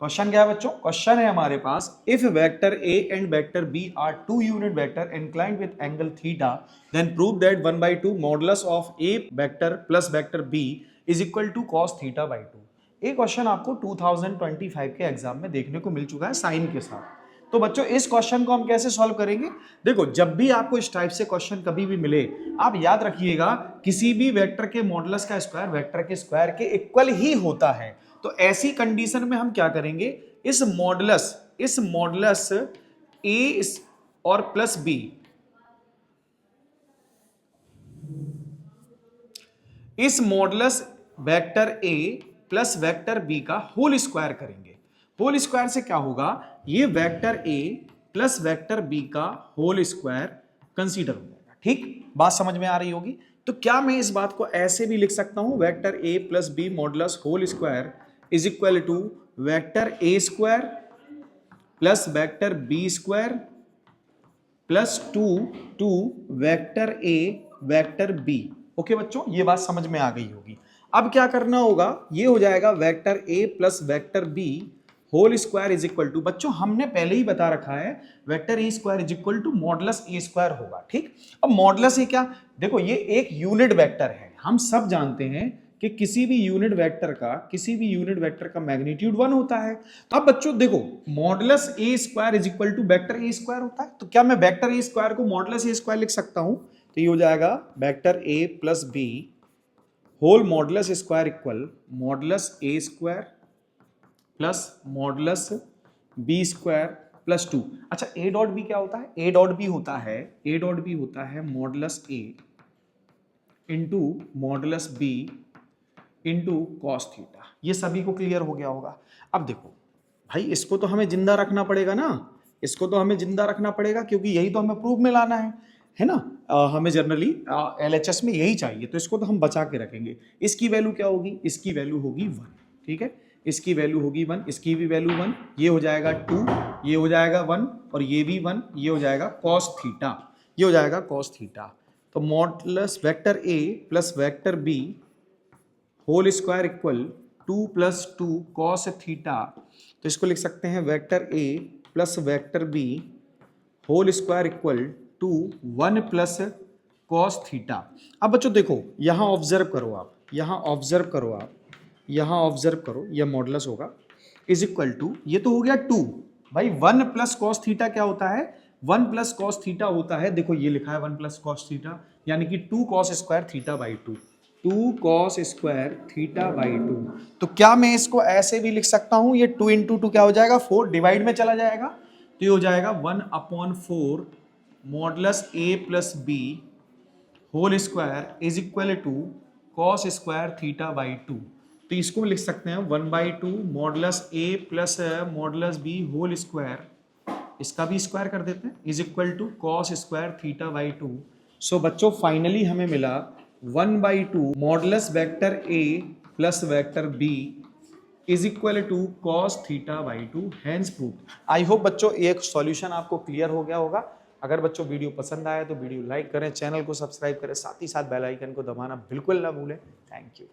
Question क्या है बच्चों? क्वेश्चन है हमारे पास, if vector A and vector B are two unit vector inclined with angle theta then prove that 1/2 modulus of A vector plus vector B is equal to cos theta by 2। ये question आपको 2025 के exam में देखने को मिल चुका है sign के साथ। तो बच्चों इस क्वेश्चन को हम कैसे सॉल्व करेंगे? देखो, जब भी आपको इस टाइप से क्वेश्चन कभी भी मिले, आप याद रखिएगा किसी भी वेक्टर के मॉडुलस का स्क्वायर वेक्टर के स्क्वायर के इक्वल ही होता है। तो ऐसी कंडीशन में हम क्या करेंगे, इस मॉडुलस ए और प्लस बी, इस मॉडुलस वेक्टर ए प्लस वेक्टर बी का होल स्क्वायर करेंगे। होल स्क्वायर से क्या होगा, ये वेक्टर ए प्लस वेक्टर बी का होल स्क्वायर कंसीडर हो जाएगा। ठीक, बात समझ में आ रही होगी। तो क्या मैं इस बात को ऐसे भी लिख सकता हूं, vector A plus b modulus whole square is equal to vector a square plus vector b square plus two vector a vector b. Okay बच्चों, ये बात समझ में आ गई होगी। अब क्या करना होगा, ये हो जाएगा vector A plus vector b whole square is equal to, बच्चों हमने पहले ही बता रखा है vector a square is equal to modulus a square होगा। ठीक, अब मॉडुलस ए क्या, देखो ये एक यूनिट वेक्टर है। हम सब जानते हैं कि किसी भी यूनिट वेक्टर का मैग्नीट्यूड 1 होता है। तो अब बच्चों देखो, modulus a square is equal to vector a square होता है। तो क्या मैं वेक्टर ए स्क्वायर को मॉडुलस ए स्क्वायर लिख सकता हूं? तो ये हो जाएगा vector A plus B whole modulus square equal modulus a square plus modulus b square plus 2। अच्छा, ए डॉट बी क्या होता है? ए डॉट बी होता है modulus A into modulus B into cos theta. ये सभी को क्लियर हो गया होगा। अब देखो भाई, इसको तो हमें जिंदा रखना पड़ेगा ना, क्योंकि यही तो हमें प्रूफ में लाना है ना। हमें जनरली एलएचएस में यही चाहिए, तो इसको तो हम बचा के रखेंगे। इसकी वैल्यू क्या होगी? इसकी वैल्यू होगी 1। ठीक है, इसकी वैल्यू होगी 1, इसकी भी वैल्यू 1, ये हो जाएगा 2, ये हो जाएगा 1 और ये भी 1, ये हो जाएगा कॉस थीटा। तो मॉडुलस वेक्टर ए plus vector b whole square equal 2 plus 2 cos theta. तो इसको लिख सकते हैं vector A plus vector b whole square equal to 1 plus cos theta. अब बच्चों देखो, यहां ऑब्जर्व करो, यह मॉडुलस होगा इज इक्वल टू, ये तो हो गया 2 भाई। 1 प्लस कॉस थीटा क्या होता है? 1 प्लस कॉस थीटा होता है, देखो ये लिखा है 1 प्लस कॉस थीटा, यानी कि 2 cos square theta by 2। 2 cos square theta by 2। तो क्या मैं इसको ऐसे भी लिख सकता हूं, ये 2 इंटू 2 क्या हो जाएगा? 4, डिवाइड में चला जाएगा, तो ये हो जाएगा 1/4 modulus A plus B whole square is equal to cos square theta by 2। तो इसको लिख सकते हैं 1/2 modulus A plus modulus B whole square, इसका भी स्क्वायर कर देते हैं, is equal to cos square theta by 2। So बच्चों फाइनली हमें मिला 1/2 modulus vector A plus vector B is equal to cos theta by 2, hence proof. I hope बच्चों एक सॉल्यूशन आपको क्लियर हो गया होगा। अगर बच्चों वीडियो पसंद आया तो वीडियो लाइक करें, चैनल को सब्सक्राइब करें, साथ ही साथ बेल आइकन को दबाना बिल्कुल ना भूलें। Thank you.